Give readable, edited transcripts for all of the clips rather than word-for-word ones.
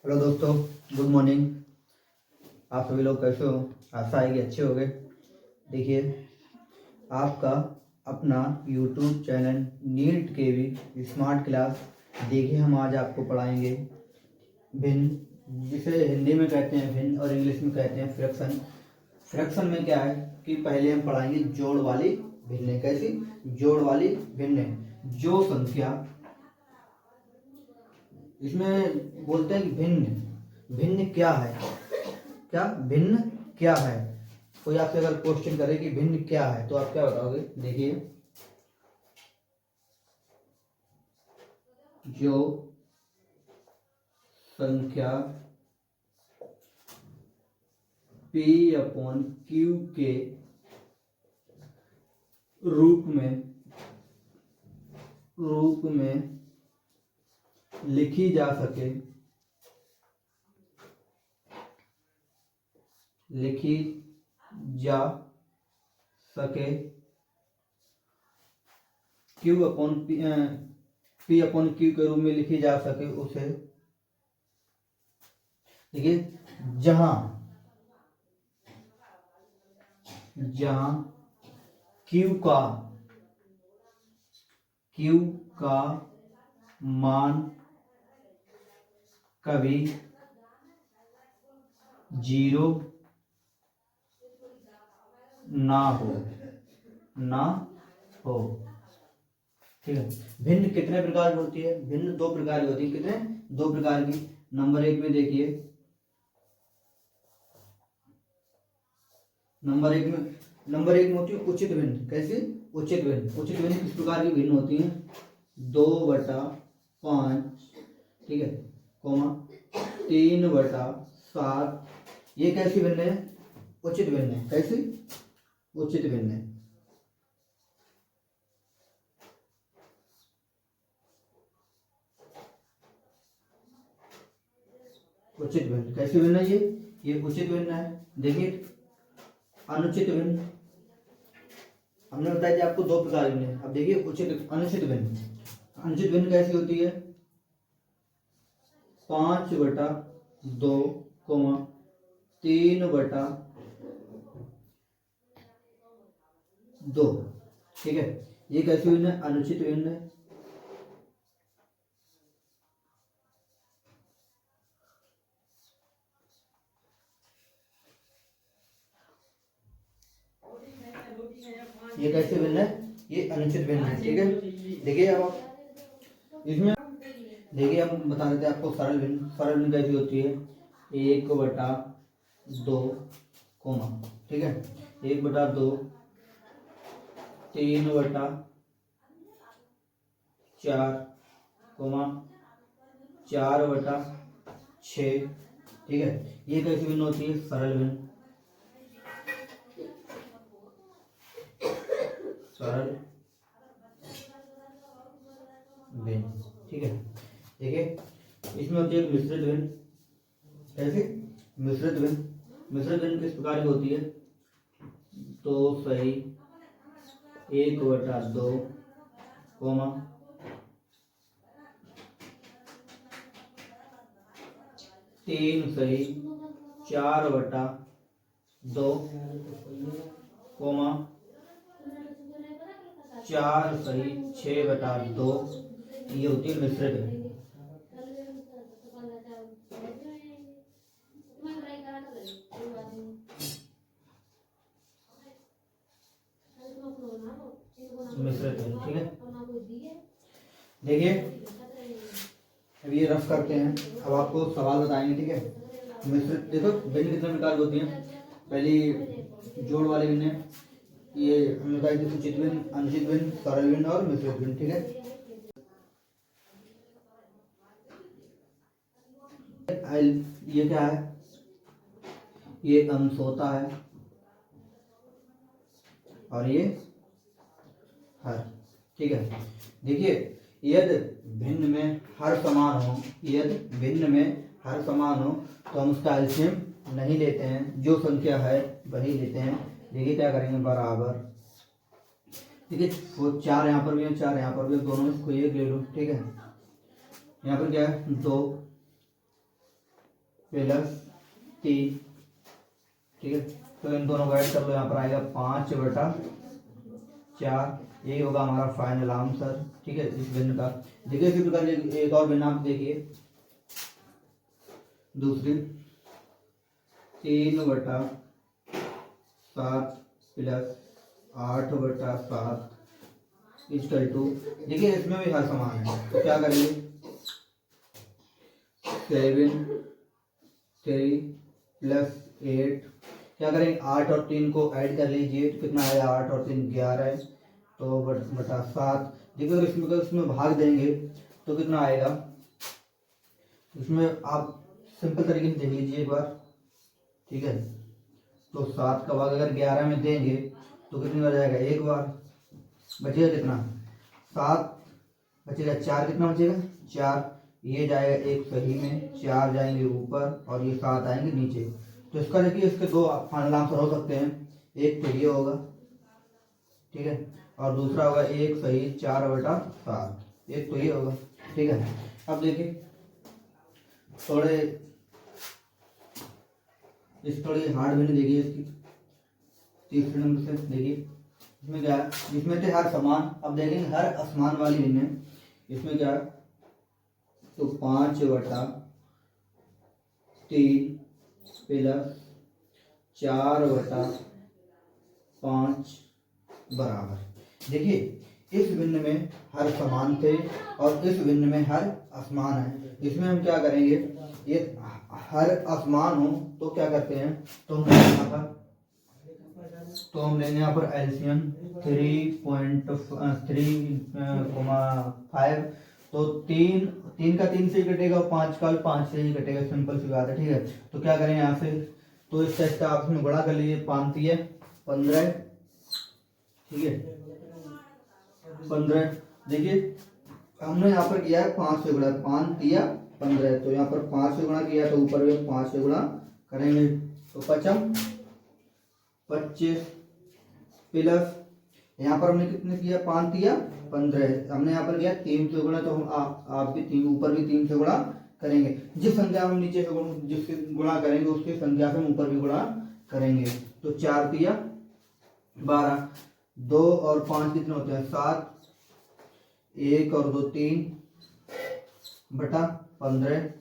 Hello दोस्तों, good morning. आप सभी लोग कैसे हो? आशा है कि अच्छे हो गए। देखिए, आपका अपना यूट्यूब चैनल नीट केवी स्मार्ट क्लास। देखिए, हम आज आपको पढ़ाएंगे भिन्न, जिसे हिंदी में कहते हैं भिन्न और इंग्लिश में कहते हैं फ्रैक्शन। फ्रैक्शन में क्या है कि पहले हम पढ़ाएंगे जोड़ वाली भिन्नें। कैसी? जोड़ वाली भिन्नें। जो संख्या, इसमें बोलते हैं कि भिन्न। भिन्न क्या है? क्या भिन्न क्या है? कोई आपसे अगर क्वेश्चन करे कि भिन्न क्या है तो आप क्या बताओगे? देखिए, जो संख्या P अपॉन Q के रूप में लिखी जा सके, Q upon P upon Q के रूप में लिखी जा सके उसे। देखिए, जहां Q का मान कभी 0 ना हो। ठीक है। भिन्न कितने प्रकार की होती है? भिन्न दो प्रकार की होती है। कितने? दो प्रकार की। नंबर एक में देखिए, नंबर एक में होती है उचित भिन्न। कैसी? उचित भिन्न। उचित भिन्न किस प्रकार की भिन्न होती है? 2/5, ठीक है, कोमा 3/7। ये कैसी भिन्न है? उचित भिन्न है। कैसी? उचित भिन्न है। उचित भिन्न कैसी भिन्न है? ये उचित भिन्न है। देखिए, अनुचित भिन्न हमने बताया कि आपको दो प्रकार की है। अब देखिए उचित अनुचित भिन्न। अनुचित भिन्न कैसी होती है? 5/2, 3/2। ठीक है, ये कैसी भिन्न है? अनुचित भिन्न है। ये कैसे भिन्न है? ये अनुचित भिन्न है। ठीक है, देखिए अब आप इसमें देखिए, हम बता देते हैं आपको सरल भिन्न। सरल भिन्न कैसी होती है? 1/2, ठीक है, 1/2, 3/4, 4/6। ठीक है, ये कैसी भिन्न होती है? सरल भिन्न। सरल भिन्न। ठीक है, देखिए इसमें होती है मिश्रित भिन्न। कैसे? मिश्रित भिन्न। मिश्रित भिन्न किस प्रकार की होती है? 2 सही 1/2, 3 सही 4/2, 4 सही 6/2। ये होती है मिश्रित भिन्न। मिश्रित भिन्न। ठीक है, देखिए अब ये रफ करते हैं। अब आपको सवाल बताएंगे। ठीक है, मिश्रित देखो भिन्न कितने प्रकार की होती हैं। पहली जोड़ वाली भिन्न, ये हमने बताई थी उचित भिन्न, अनुचित भिन्न, सरल भिन्न और मिश्रित भिन्न। ठीक है, ये क्या है? ये अंश होता है और ये हर। ठीक है, देखिए यदि भिन्न में हर समान हो, यदि भिन्न में हर समान हो तो हम उसका एलसीएम नहीं लेते हैं, जो संख्या है वही लेते हैं। देखिए क्या करेंगे? बराबर, देखिए वो 4 यहाँ पर भी है, 4 यहाँ पर भी, दोनों में कोई एक ले लो। ठीक है, यहाँ पर क्या है? 2, प्लस 3, ठीक है। तो इन दोनों को ऐड कर लो, यहाँ पर आएगा 5/4, यही होगा हमारा फाइनल आंसर, ठीक है, इस भिन्न का। देखिए इसी प्रकार एक और भिन्न आप देखिए, दूसरी 3/7 प्लस 8/7 इक्वल टू, देखिए इसमें भी हर समान है, तो क्या करेंगे 7 3 प्लस 8, क्या करेंगे 8 और 3 को ऐड कर लीजिए, तो कितना आया 8 और 3 11 है, तो बटा 7। देखिए अगर इसमें भाग देंगे तो कितना आएगा, इसमें आप सिंपल तरीके से देख लीजिए एक बार, ठीक है। तो 7 का भाग अगर 11 में देंगे तो कितनी हो जाएगा, एक बार बचेगा कितना 7, बचेगा 4, कितना बचेगा 4, ये जाएगा एक सही में, 4 जाएंगे ऊपर और ये 7 आएंगे नीचे। तो इसका देखिए इसके दो फाइनल आंसर हो सकते हैं, एक तो ये होगा, ठीक है, और दूसरा होगा एक सही 4/7, एक तो ये होगा, ठीक है। अब देखिए थोड़े हार्ड भी नहीं, देखिए इसकी तीसरे नंबर से देखिए, इसमें क्या है, जिसमें थे हर समान, अब देखेंगे हर असमान वाली भिन्न है, इसमें क्या है, तो 5/3 प्लस 4/5 बराबर। देखिए इस भिन्न में हर समान थे और इस भिन्न में हर असमान है। इसमें हम क्या करेंगे, ये हर असमान हो तो क्या करते हैं, तो हम लेंगे यहाँ पर एलसीएम 3.3,5, तो 3 का 3 से ही कटेगा, 5 का 5 से ही कटेगा, सिंपल सी बात है, ठीक है। तो क्या करें यहाँ से, तो इस टेस्ट का आपस में गुणा कर लीजिए, 5 है 15, ठीक है 15। देखिए हमने यहाँ पर किया है 5 से गुणा, 5 दिया 15, तो यहाँ पर 5 से गुणा किया तो ऊपर भी 5 से गुणा करेंगे, तो 25 प्लस यहाँ पर हमने कितने किया, 5 दिया 15, हमने यहाँ पर किया 3 से गुणा, तो हम आप भी 3 ऊपर भी 3 से गुणा करेंगे, जिस संख्या हम नीचे से जिससे गुणा करेंगे उसकी संख्या से हम ऊपर भी गुणा करेंगे। तो 4 दिया 12, 2 और 5 कितने होते हैं 7, 1 और 2 3/15।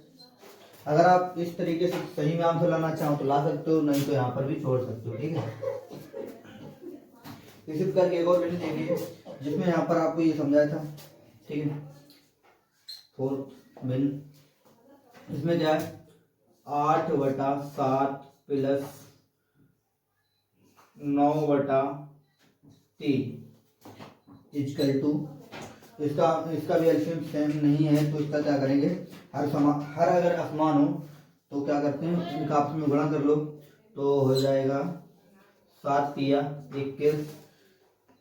अगर आप इस तरीके से सही में आंसर लाना चाहो तो ला सकते हो, नहीं तो यहाँ पर भी छोड़ सकते हो, ठीक है। इसी प्रकार एक और वीडियो देखिए जिसमें यहाँ पर आपको ये समझाया था, ठीक है, 4th भिन्न, इसमें क्या है 8/7 प्लस 9/3 इक्वल टू, इसका भी एलसीएम सेम नहीं है, तो इसका क्या करेंगे, हर अगर असमान हो तो क्या करते हैं, इनका आपस में गुणा कर लो, तो हो जाएगा 7 तिया 21,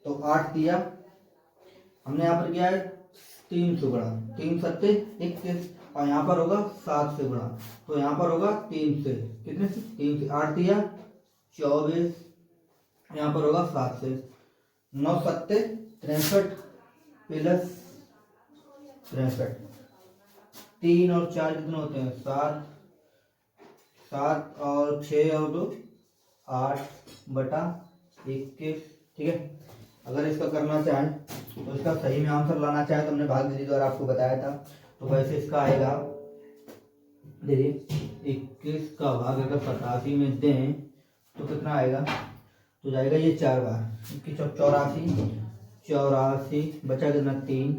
तो 8 तिया, हमने यहाँ पर किया है 3 से गुणा, 3 सत्ते 21, और यहाँ पर होगा 7 से गुणा, तो यहाँ पर होगा 3 से, कितने से 3 से, 8 तिया 24, यहाँ पर होगा 7 से, 9 सत्ते 63 प्लस 63, 3 और 4 कितने होते हैं 7, 7 और 6 और 2 8/21, ठीक है। अगर इसका करना चाहें तो इसका सही में आंसर लाना चाहें तो हमने भाग विधि द्वारा आपको बताया था, तो वैसे इसका आएगा, देखिए 21 का भाग अगर 87 में दें तो कितना आएगा, तो जाएगा ये 4 बार, 84 बचा कितना 3,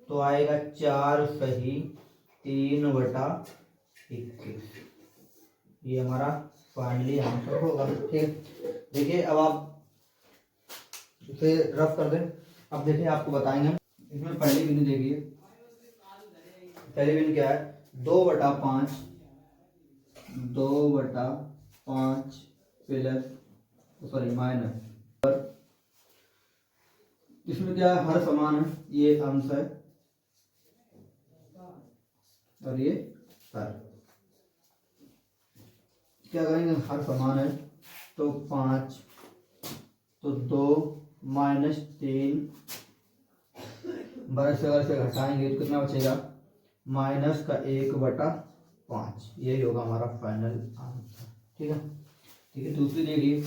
तो आएगा 4 सही 3/21, ये हमारा फाइनली आंसर होगा, ठीक। देखिए अब आप इसे रफ कर दें। अब देखिए आपको बताएंगे, इसमें पहली बिंदु देखिए, पहली बिंदु क्या है 2/5 प्लस माइनस, इसमें क्या है हर समान है, ये अंश है और ये सर, क्या करेंगे हर समान है, तो 5, तो 2 -3 बरस से घटाएंगे तो कितना बचेगा, -1/5, 5। यही होगा हमारा फाइनल आंसर। ठीक है। ठीक है, दूसरी देखिए,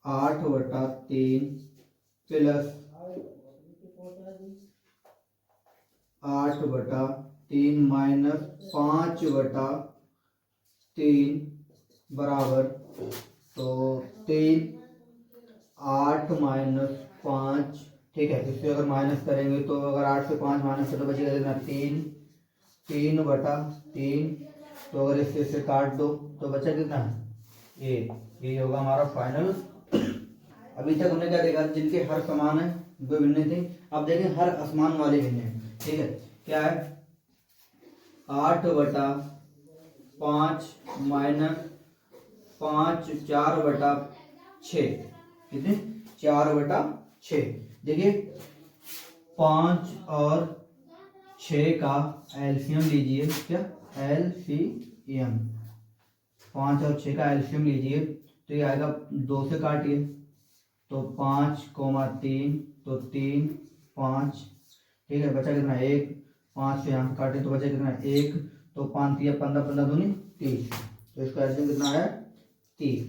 8/3 प्लस 8/3 माइनस 5/3 बराबर, तो 3 8 माइनस 5। ठीक है, इससे अगर माइनस करेंगे तो अगर 8 से 5 माइनस करें तो बचेगा कितना, 3/3। तो अगर इससे काट दो तो बचा कितना, ये होगा हमारा फाइनल। अभी तक हमने क्या देखा, जिनके हर समान है वो भिन्न थे। अब देखें हर असमान वाले भिन्न है। ठीक है, क्या है, 8/5 माइनस 5 4/6, कितने, 4/6। देखिए 5 और 6 का एलसीएम लीजिए, क्या एलसीएम, 5 और 6 का एलसीएम लीजिए तो ये आएगा 2 से काटिए तो 5,3, तो 3 5। ठीक है, बचा कितना 1, 5 से यहाँ काटे तो बचा कितना 1, तो 5 3 15 15 दूनी 30, तो इसका एलसीएम कितना है 30।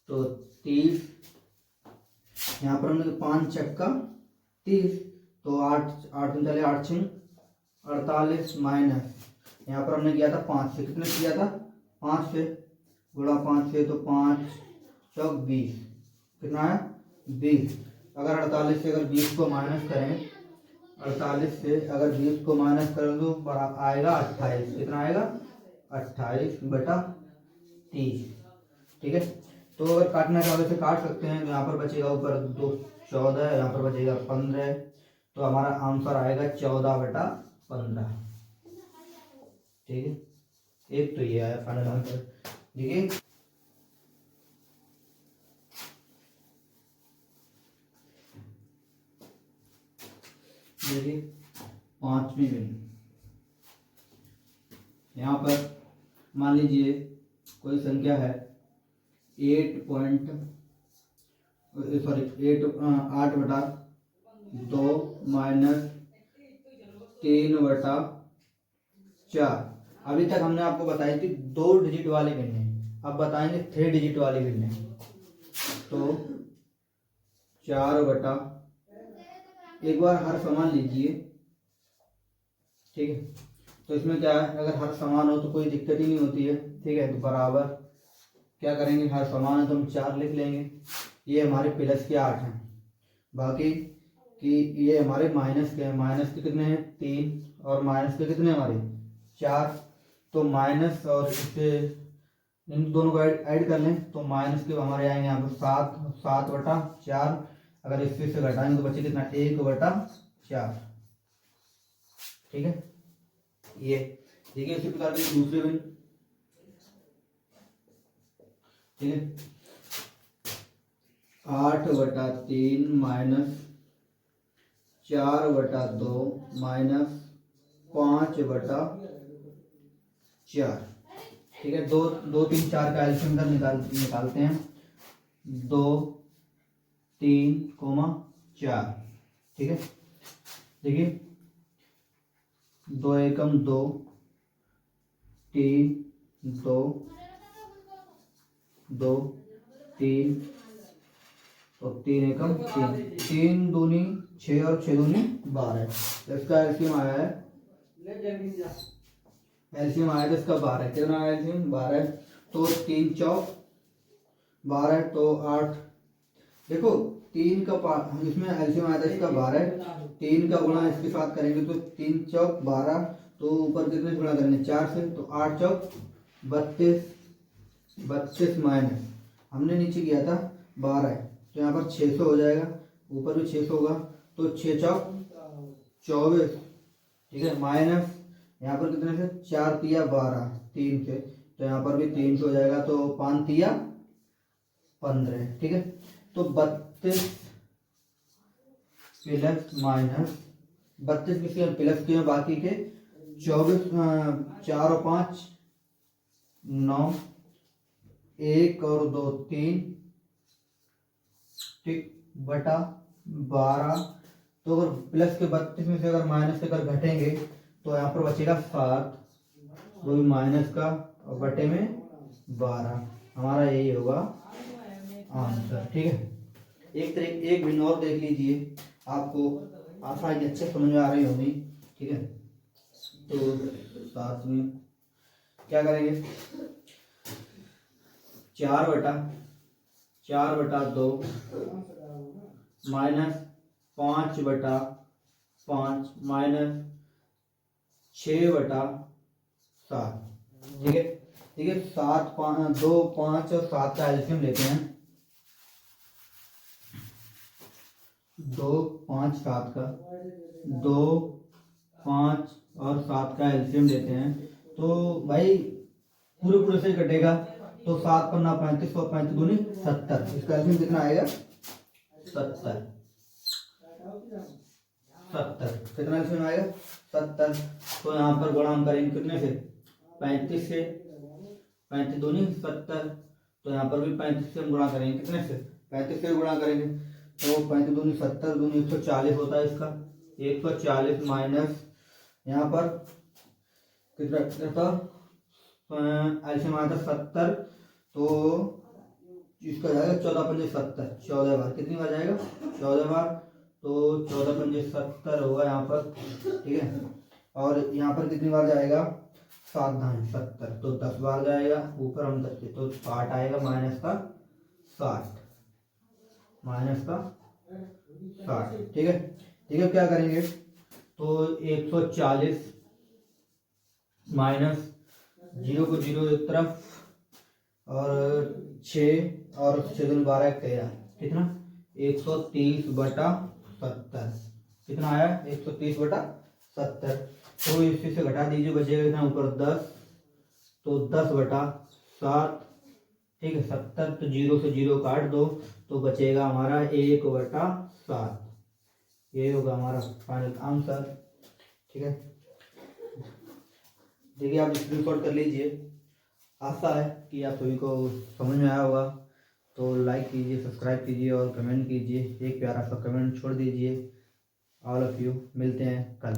तो 30, यहाँ पर हमने 5 छक्का 30, तो 8 8 चले 8 6 48 माइनस, यहाँ पर हमने किया था 5 से, कितने किया था 5 से, गुणा 5 से, तो 5 चौक 20, कितना है 20। अगर 48 से अगर 20 को माइनस करें, 48 से अगर 20 को माइनस करें तो आएगा 28, कितना आएगा 28/30। ठीक है, तो अगर काटना चाहो तो काट सकते हैं। तो यहाँ पर बचेगा ऊपर 2 14, यहाँ पर बचेगा 15, तो हमारा आंसर आएगा 14/15। ठीक है, एक तो ये आया फाइनल आंसर। देखिए देखिए 5वीं में यहाँ पर मान लीजिए कोई संख्या है 8/2 माइनस 3/4। अभी तक हमने आपको बताई थी 2 डिजिट वाले भिन्न, अब बताएंगे 3 डिजिट वाले भिन्न। तो 4/, एक बार हर समान लीजिए। ठीक है, तो इसमें क्या है, अगर हर समान हो तो कोई दिक्कत ही नहीं होती है। ठीक है, तो बराबर क्या करेंगे, हर समान है तो हम 4 लिख लेंगे। ये हमारे प्लस के 8 हैं, बाकी कि ये हमारे माइनस के हैं। माइनस के कितने हैं 3, और माइनस के कितने हमारे 4। तो माइनस और इससे इन दोनों को ऐड कर लें तो माइनस के हमारे आएंगे यहाँ पर 7/4। अगर इससे से घटाएंगे तो बचे कितना 1/4। ठीक है, ये देखिए इसी प्रकार के दूसरे भिन्न। ठीक है, 8/3 माइनस 4/2 माइनस 5/4। ठीक है, 2 2 3 4 का एलसीएम निकालते हैं, 2 3, 4। ठीक है, देखिए 2 एकम 2, 3 2 2 3, तो 3 एकम 3, 3 दूनी 6 और 6 दूनी 12। इसका एलसीएम आया है, एलसीएम आया था इसका 12, कितना आया एलसीएम 12। तो 3 चौक 12, तो 8। देखो 3 का इसमें एलसीएम आया था इसका 12, 3 का गुणा इसके साथ करेंगे तो 3 चौक 12, तो ऊपर कितने गुणा करेंगे 4 से, तो 8 चौक 32 माइनस हमने नीचे किया था 12, तो यहाँ पर 600 हो जाएगा, ऊपर भी 600 होगा, तो 6 चौक 24। ठीक है, माइनस यहाँ पर कितने से 4 तिया 12, 3 से, तो यहाँ पर भी 300 हो जाएगा, तो 5 तिया 15। ठीक है, तो 32 प्लस माइनस 32 किसके प्लस के बाकी के 24, 4 और 5 9, 1 और 2 3, ठीक, बटा 12। तो अगर प्लस के 32 में से अगर माइनस से अगर घटेंगे तो यहाँ पर बचेगा 7, वो भी माइनस का, और बटे में 12। हमारा यही होगा आंसर। ठीक है, एक बिन और देख लीजिए, आपको आसानी अच्छे समझ में आ रही होगी। ठीक है, तो साथ में क्या करेंगे, 4/2 माइनस 5/5 माइनस 6/7। ठीक है, ठीक है, 7, 5, 2, 5 और 7 का एलसीएम लेते हैं। 2, 5, 7 का 2, 5 और 7 का एलसीएम लेते हैं। तो भाई पूरे पूरे से कटेगा, तो 7 पन्ना 35 और 35 दूनी 70। इसका एलसीएम कितना आएगा, 70। कितना एलसीएम आएगा, 70। तो यहाँ पर गुणा हम करेंगे कितने से, 35 से, 35 दूनी 70। तो यहाँ पर भी 35 से हम गुणा करेंगे, कितने से, 35 से गुणा करेंगे। तो 35 दूनी 70 दूनी 140 होता है इसका, 140 माइनस यहाँ पर कितना था, एलसीएम आया था 70। तो इसका जाएगा 14×5 = 70, 14 बार, कितनी बार जाएगा, 14 बार। तो 14×5 = 70 होगा यहाँ पर। ठीक है, और यहाँ पर कितनी बार जाएगा, 7×70, तो 10 बार जाएगा। ऊपर हम करते तो 60 आएगा, माइनस का 60, माइनस का 60। ठीक है, ठीक है, क्या करेंगे, तो 140 माइनस 0 को 0 एक तरफ, और 6 और 6 दूनी 12 13, कितना, 130/70। कितना आया, 130/70। तो इसी से घटा दीजिए, बचेगा कितना ऊपर 10, तो 10/7। ठीक है, 70, तो 0 से 0 काट दो, तो बचेगा हमारा 1/7। ये होगा हमारा फाइनल आंसर। ठीक है, देखिए आप स्क्रीनशॉट कर लीजिए। आशा है कि आप सभी को समझ में आया होगा। तो लाइक कीजिए, सब्सक्राइब कीजिए और कमेंट कीजिए, एक प्यारा सा कमेंट छोड़ दीजिए। ऑल ऑफ यू, मिलते हैं कल।